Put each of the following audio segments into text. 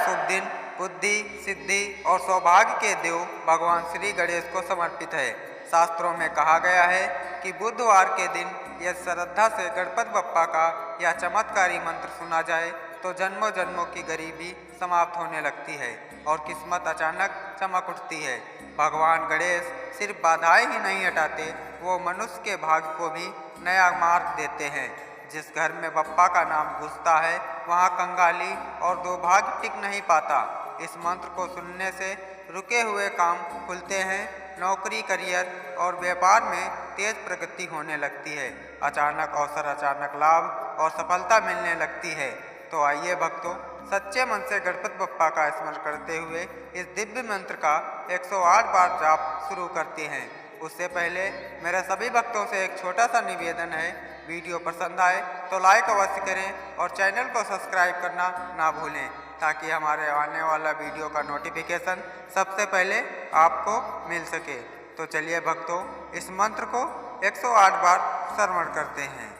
शुभ दिन बुद्धि, सिद्धि और सौभाग्य के देव भगवान श्री गणेश को समर्पित है। शास्त्रों में कहा गया है कि बुधवार के दिन यदि श्रद्धा से गणपति बप्पा का यह चमत्कारी मंत्र सुना जाए तो जन्मों जन्मों की गरीबी समाप्त होने लगती है और किस्मत अचानक चमक उठती है। भगवान गणेश सिर्फ बाधाएं ही नहीं हटाते, वो मनुष्य के भाग्य को भी नया मार्ग देते हैं। जिस घर में बप्पा का नाम गूंजता है वहाँ कंगाली और दुर्भाग्य टिक नहीं पाता। इस मंत्र को सुनने से रुके हुए काम खुलते हैं, नौकरी, करियर और व्यापार में तेज प्रगति होने लगती है। अचानक अवसर, अचानक लाभ और सफलता मिलने लगती है। तो आइए भक्तों, सच्चे मन से गणपति बप्पा का स्मरण करते हुए इस दिव्य मंत्र का 108 बार जाप शुरू करते हैं। उससे पहले मेरे सभी भक्तों से एक छोटा सा निवेदन है, वीडियो पसंद आए तो लाइक अवश्य करें और चैनल को सब्सक्राइब करना ना भूलें ताकि हमारे आने वाला वीडियो का नोटिफिकेशन सबसे पहले आपको मिल सके। तो चलिए भक्तों, इस मंत्र को 108 बार श्रवण करते हैं।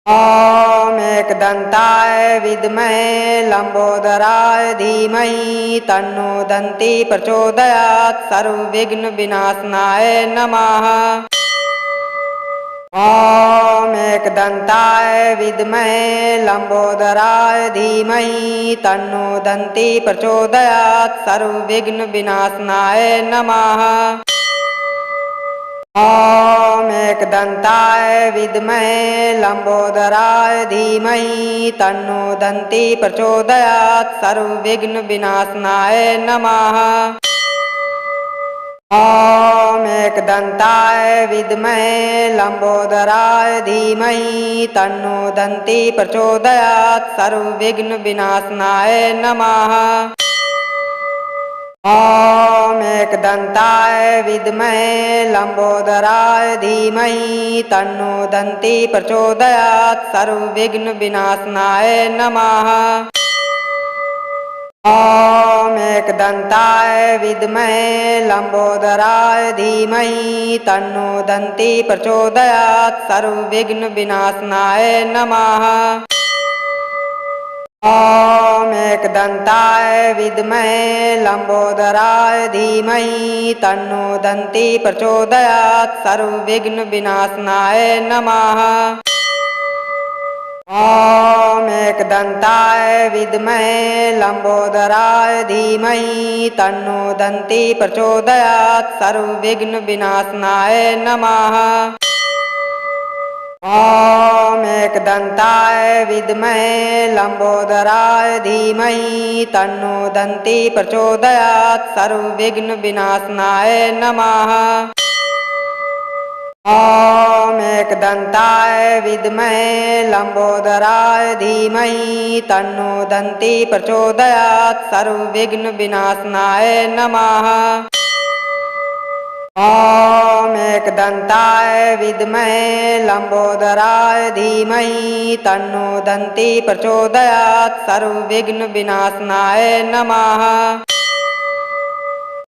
ॐ एकदन्ताय विद्महे लंबोदराय धीमहि तन्नो दन्ती प्रचोदयात्। सर्वविघ्नविनाशनाय नमः। ॐ एकदन्ताय विद्महे लंबोदराय धीमहि तन्नो दन्ती प्रचोदयात्। सर्वविघ्नविनाशनाय नमः। ॐ एकदन्ताय विद्महे लंबोदराय धीमहि तन्नो दन्ती प्रचोदयात्। सर्वविघ्नविनाशनाय नमः। ॐ एकदन्ताय विद्महे लंबोदराय धीमहि तन्नो दन्ती प्रचोदयात्। सर्वविघ्नविनाशनाय नमः। ॐ एकदन्ताय विद्महे लंबोदराय धीमहि तन्नो दन्ती प्रचोदयात्। सर्वविघ्नविनाशनाय नमः। ॐ एकदन्ताय विद्महे लंबोदराय धीमहि तन्नो दन्ती प्रचोदयात्। सर्वविघ्नविनाशनाय नमः। ॐ एकदन्ताय विद्महे लंबोदराय धीमहि तन्नो दन्ती प्रचोदयात्। सर्वविघ्नविनाशनाय नमः। ॐ एकदन्ताय विद्महे लंबोदराय धीमहि तन्नो दन्ती प्रचोदयात्। सर्वविघ्नविनाशनाय नमः। ॐ एकदन्ताय विद्महे लंबोदराय धीमहि तन्नो दन्ती प्रचोदयात्। सर्वविघ्नविनाशनाय नमः। ॐ एकदन्ताय विद्महे लंबोदराय धीमहि तन्नो दन्ती प्रचोदयात्। सर्वविघ्नविनाशनाय नमः। ॐ एकदन्ताय विद्महे लंबोदराय धीमहि तन्नो दन्ती प्रचोदयात्। सर्वविघ्नविनाशनाय नमः।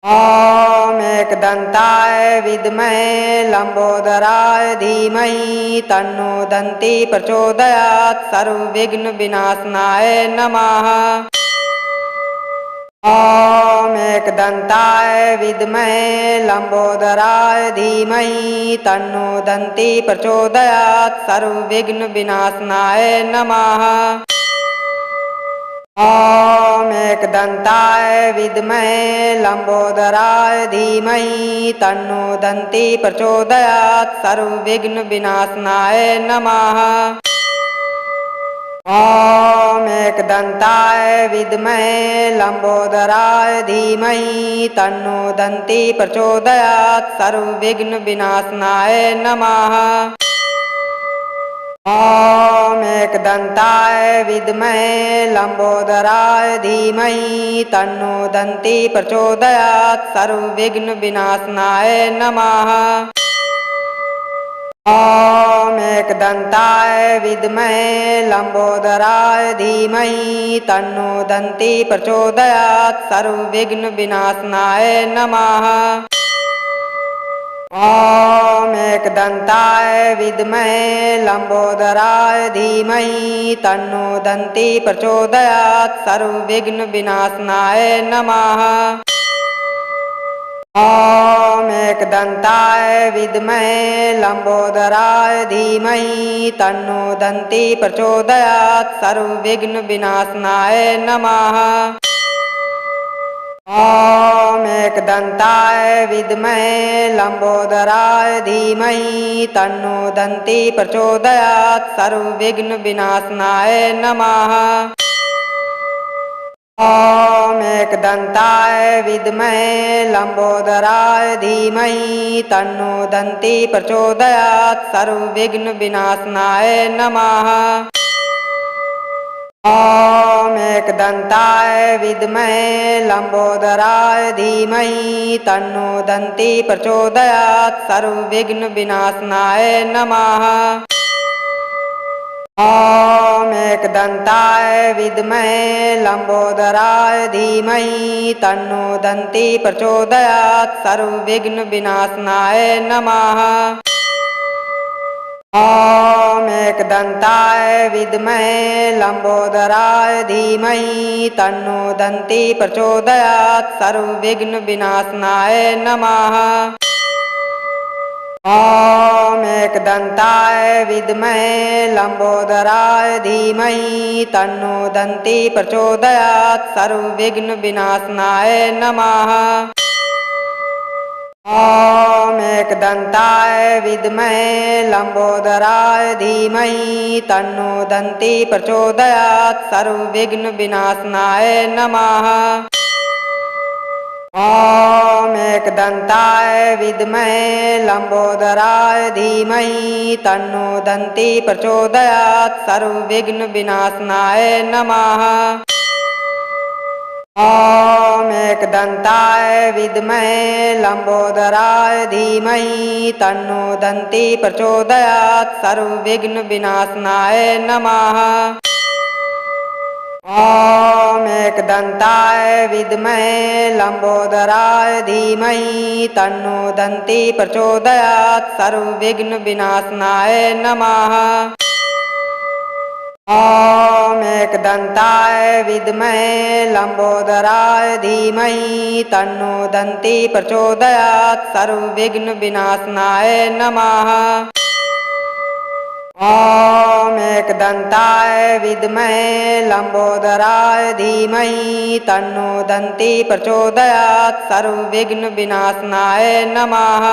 ॐ एकदन्ताय विद्महे लंबोदराय धीमहि तन्नो दन्ती प्रचोदयात्। सर्वविघ्नविनाशनाय नमः। ॐ एकदन्ताय विद्महे लंबोदराय धीमहि तन्नो दन्ती प्रचोदयात्। सर्वविघ्नविनाशनाय नमः। ॐ एकदन्ताय विद्महे लंबोदराय धीमहि तन्नो दन्ती प्रचोदयात्। सर्वविघ्नविनाशनाय नमः। ॐ एकदन्ताय विद्महे लंबोदराय धीमहि तन्नो दन्ती प्रचोदयात्। सर्वविघ्नविनाशनाय नमः। ॐ एकदन्ताय विद्महे लंबोदराय धीमहि तन्नो दन्ती प्रचोदयात्। सर्वविघ्नविनाशनाय नमः। ॐ एकदन्ताय विद्महे लंबोदराय धीमहि तन्नो दन्ती प्रचोदयात्। सर्वविघ्नविनाशनाय नमः। ॐ एकदन्ताय विद्महे लम्बोदराय धीमहि तन्नो दन्ती प्रचोदयात् सर्वविघ्नविनाशनाय नमः। ॐ एकदन्ताय विद्महे लम्बोदराय धीमहि तन्नो दन्ती प्रचोदयात् सर्वविघ्नविनाशनाय नमः। ॐ एकदन्ताय विद्महे लम्बोदराय धीमहि तन्नो दन्ती प्रचोदयात् सर्वविघ्नविनाशनाय नमः। ॐ एकदन्ताय विद्महे लम्बोदराय धीमहि तन्नो दन्ती प्रचोदयात् सर्वविघ्नविनाशनाय नमः। ॐ एकदन्ताय विद्महे लम्बोदराय धीमहि तन्नो दन्ती प्रचोदयात् सर्वविघ्नविनाशनाय नमः। ॐ एकदन्ताय विद्महे लम्बोदराय धीमहि तन्नो दन्ती प्रचोदयात् सर्वविघ्नविनाशनाय नमः। ॐ एकदन्ताय विद्महे लम्बोदराय धीमहि तन्नो दन्ती प्रचोदयात् सर्वविघ्नविनाशनाय नमः। ॐ एकदन्ताय विद्महे लम्बोदराय धीमहि तन्नो दन्ती प्रचोदयात् सर्वविघ्नविनाशनाय नमः। ॐ एकदन्ताय विद्महे लम्बोदराय धीमहि तन्नो दन्ती प्रचोदयात् सर्वविघ्नविनाशनाय नमः। ॐ एकदन्ताय विद्महे लम्बोदराय धीमहि तन्नो दन्ती प्रचोदयात् सर्वविघ्नविनाशनाय नमः। ॐ एकदन्ताय विद्महे लम्बोदराय धीमहि तन्नो दन्ती प्रचोदयात् सर्वविघ्नविनाशनाय नमः। ॐ एकदन्ताय विद्महे लम्बोदराय धीमहि तन्नो दन्ती प्रचोदयात् सर्वविघ्नविनाशनाय नमः। ॐ एकदन्ताय विद्महे लम्बोदराय धीमहि तन्नो दन्ती प्रचोदयात् सर्वविघ्नविनाशनाय नमः। ॐ एकदन्ताय विद्महे लम्बोदराय धीमहि तन्नो दन्ती प्रचोदयात् सर्वविघ्नविनाशनाय नमः।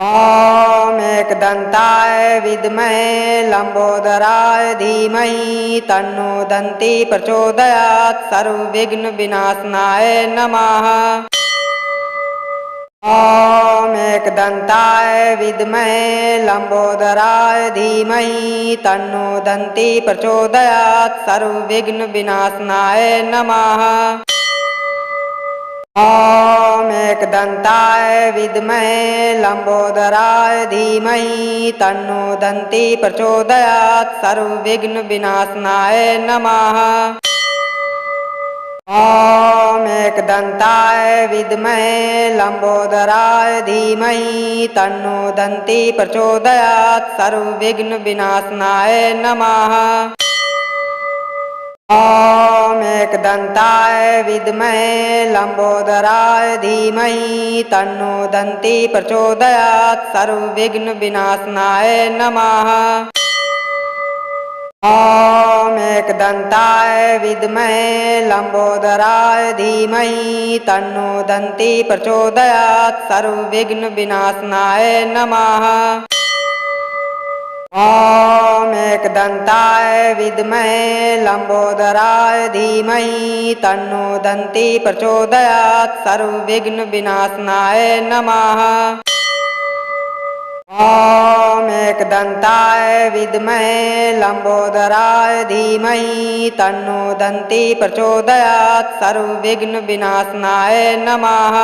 ॐ एकदन्ताय विद्महे लम्बोदराय धीमहि तन्नो दन्ती प्रचोदयात् सर्वविघ्नविनाशनाय नमः। ॐ एकदन्ताय विद्महे लम्बोदराय धीमहि तन्नो दन्ती प्रचोदयात् सर्वविघ्नविनाशनाय नमः। ॐ एकदन्ताय विद्महे लम्बोदराय धीमहि तन्नो दन्ती प्रचोदयात् सर्वविघ्नविनाशनाय नमः। ॐ एकदन्ताय विद्महे लम्बोदराय धीमहि तन्नो दन्ती प्रचोदयात् सर्वविघ्नविनाशनाय नमः। ॐ एकदन्ताय विद्महे लम्बोदराय धीमहि तन्नो दन्ती प्रचोदयात् सर्वविघ्नविनाशनाय नमः। ॐ एकदन्ताय विद्महे लम्बोदराय धीमहि तन्नो दन्ती प्रचोदयात् सर्वविघ्नविनाशनाय नमः। ॐ एकदन्ताय विद्महे लम्बोदराय धीमहि तन्नो दन्ती प्रचोदयात् सर्वविघ्नविनाशनाय नमः। ॐ एकदन्ताय विद्महे लम्बोदराय धीमहि तन्नो दन्ती प्रचोदयात् सर्वविघ्नविनाशनाय नमः।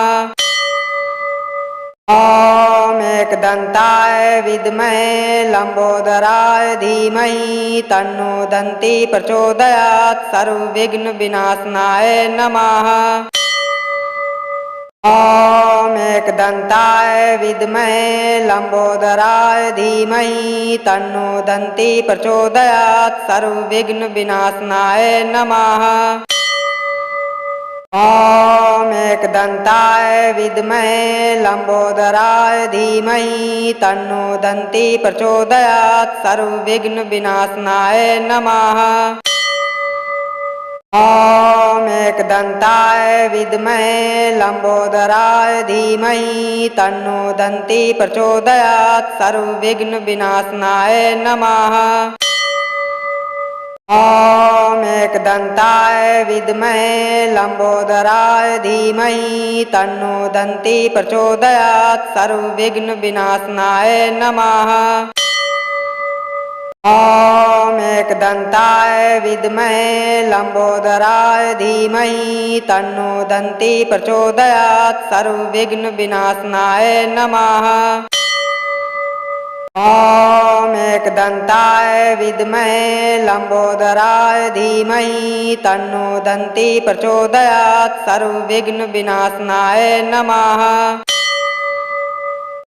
ॐ एकदन्ताय विद्महे लम्बोदराय धीमहि तन्नो दन्ती प्रचोदयात् सर्वविघ्नविनाशनाय नमः। ॐ एकदन्ताय विद्महे लम्बोदराय धीमहि तन्नो दन्ती प्रचोदयात् सर्वविघ्नविनाशनाय नमः। ॐ एकदन्ताय विद्महे लम्बोदराय धीमहि तन्नो दन्ती प्रचोदयात् सर्वविघ्नविनाशनाय नमः। ॐ एकदन्ताय विद्महे लम्बोदराय धीमहि तन्नो दन्ती प्रचोदयात् सर्वविघ्नविनाशनाय नमः। ॐ एकदन्ताय विद्महे लम्बोदराय धीमहि तन्नो दन्ती प्रचोदयात् सर्वविघ्नविनाशनाय नमः। ॐ एकदन्ताय विद्महे लम्बोदराय धीमहि तन्नो दन्ती प्रचोदयात् सर्वविघ्नविनाशनाय नमः। ॐ एकदन्ताय विद्महे लम्बोदराय धीमहि तन्नो दन्ती प्रचोदयात् सर्वविघ्नविनाशनाय नमः।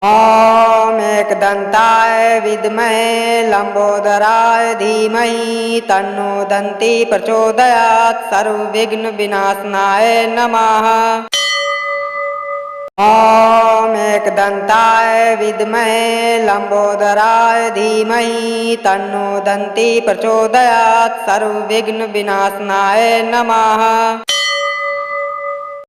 ॐ एकदन्ताय विद्महे लम्बोदराय धीमहि तन्नो दन्ती प्रचोदयात् सर्वविघ्नविनाशनाय नमः। ॐ एकदन्ताय विद्महे लम्बोदराय धीमहि तन्नो दन्ती प्रचोदयात् सर्वविघ्नविनाशनाय नमः।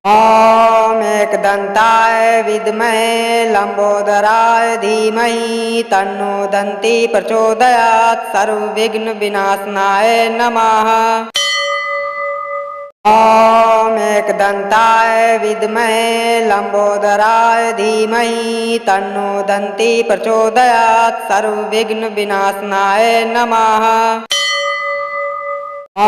ॐ एकदन्ताय विद्महे लम्बोदराय धीमहि तन्नो दन्ती प्रचोदयात् सर्वविघ्नविनाशनाय नमः। ॐ एकदन्ताय विद्महे लम्बोदराय धीमहि तन्नो दन्ती प्रचोदयात् सर्वविघ्नविनाशनाय नमः। ॐ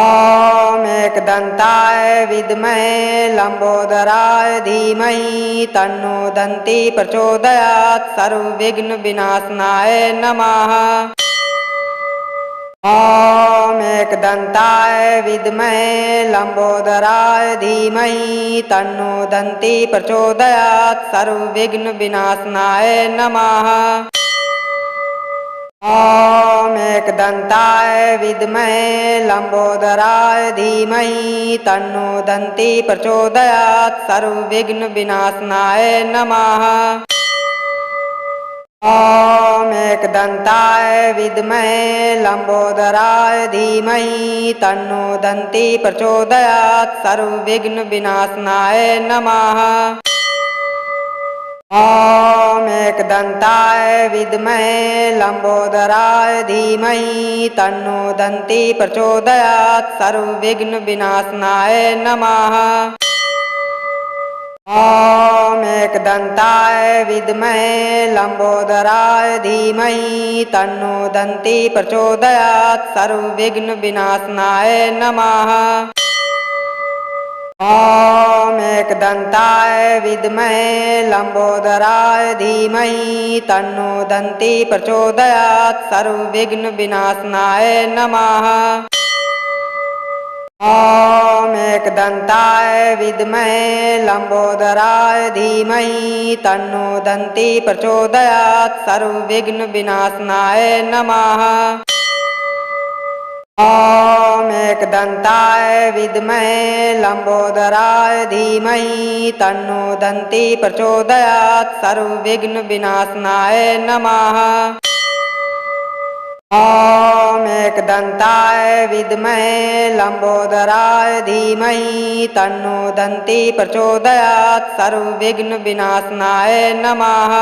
एकदन्ताय विद्महे लम्बोदराय धीमहि तन्नो दन्ती प्रचोदयात् सर्वविघ्नविनाशनाय नमः। ॐ एकदन्ताय विद्महे लम्बोदराय धीमहि तन्नो दन्ती प्रचोदयात् सर्वविघ्नविनाशनाय नमः। ॐ एकदन्ताय विद्महे लम्बोदराय धीमहि तन्नो दन्ती प्रचोदयात् सर्वविघ्नविनाशनाय नमः। ॐ एकदन्ताय विद्महे लम्बोदराय धीमहि तन्नो दन्ती प्रचोदयात् सर्वविघ्नविनाशनाय नमः। ॐ एकदन्ताय विद्महे लम्बोदराय धीमहि तन्नो दन्ती प्रचोदयात् सर्वविघ्नविनाशनाय नमः। ॐ एकदन्ताय विद्महे लम्बोदराय धीमहि तन्नो दन्ती प्रचोदयात् सर्वविघ्नविनाशनाय नमः। ॐ एकदन्ताय विद्महे लम्बोदराय धीमहि तन्नो दन्ती प्रचोदयात् सर्वविघ्नविनाशनाय नमः। ॐ एकदन्ताय विद्महे लम्बोदराय धीमहि तन्नो दन्ती प्रचोदयात् सर्वविघ्नविनाशनाय नमः। ॐ एकदन्ताय विद्महे लम्बोदराय धीमहि तन्नो दन्ती प्रचोदयात् सर्वविघ्नविनाशनाय नमः। ॐ एकदन्ताय विद्महे लम्बोदराय धीमहि तन्नो दन्ती प्रचोदयात् सर्वविघ्नविनाशनाय नमः।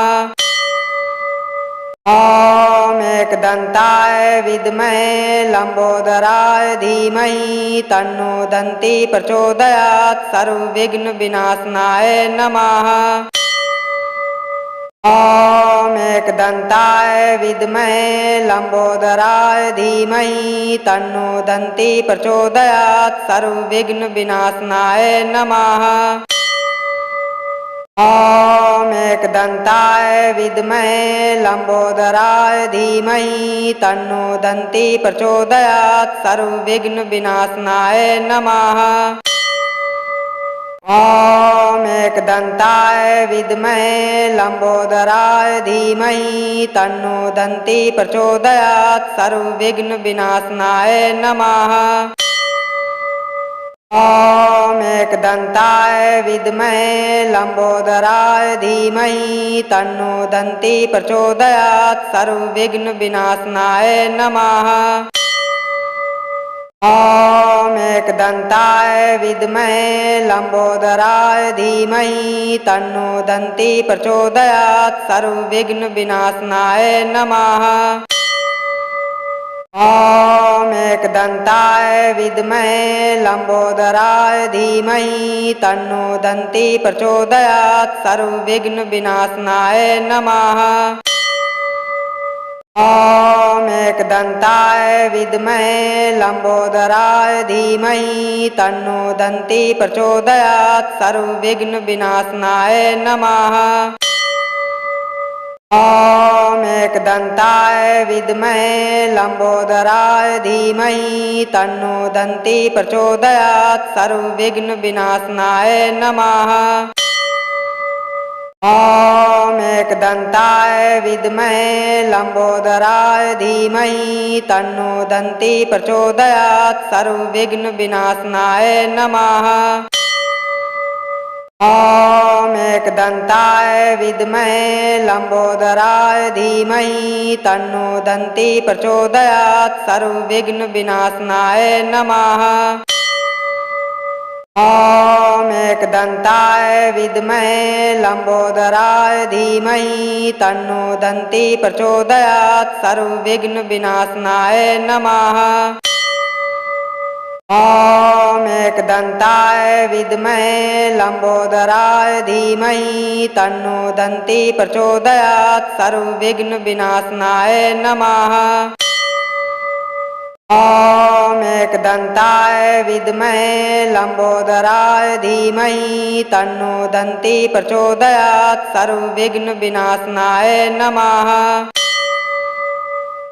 ॐ एकदन्ताय विद्महे लम्बोदराय धीमहि तन्नो दन्ती प्रचोदयात् सर्वविघ्नविनाशनाय नमः। ॐ एकदन्ताय विद्महे लम्बोदराय धीमहि तन्नो दन्ती प्रचोदयात् सर्वविघ्नविनाशनाय नमः। ॐ एकदन्ताय विद्महे लम्बोदराय धीमहि तन्नो दन्ती प्रचोदयात् सर्वविघ्नविनाशनाय नमः। ॐ एकदन्ताय विद्महे लम्बोदराय धीमहि तन्नो दन्ती प्रचोदयात् सर्वविघ्नविनाशनाय नमः। ॐ एकदन्ताय विद्महे लम्बोदराय धीमहि तन्नो दन्ती प्रचोदयात् सर्वविघ्नविनाशनाय नमः। ॐ एकदन्ताय विद्महे लम्बोदराय धीमहि तन्नो दन्ती प्रचोदयात् सर्वविघ्नविनाशनाय नमः। ॐ एकदन्ताय विद्महे लम्बोदराय धीमहि तन्नो दन्ती प्रचोदयात् सर्वविघ्नविनाशनाय नमः। ॐ एकदन्ताय विद्महे लम्बोदराय धीमहि तन्नो दन्ती प्रचोदयात् सर्वविघ्नविनाशनाय नमः। ॐ एकदन्ताय विद्महे लम्बोदराय धीमहि तन्नो दन्ती प्रचोदयात् सर्वविघ्नविनाशनाय नमः। ॐ एकदन्ताय विद्महे लम्बोदराय धीमहि तन्नो दन्ती प्रचोदयात् सर्वविघ्नविनाशनाय नमः। ॐ एकदन्ताय विद्महे लम्बोदराय धीमहि तन्नो दन्ती प्रचोदयात् सर्वविघ्नविनाशनाय नमः। ॐ एकदन्ताय विद्महे लम्बोदराय धीमहि तन्नो दन्ती प्रचोदयात् सर्वविघ्नविनाशनाय नमः। ॐ एकदन्ताय विद्महे लम्बोदराय धीमहि तन्नो दन्ती प्रचोदयात् सर्वविघ्नविनाशनाय नमः। ॐ एकदन्ताय विद्महे लम्बोदराय धीमहि तन्नो दन्ती प्रचोदयात् सर्वविघ्नविनाशनाय नमः।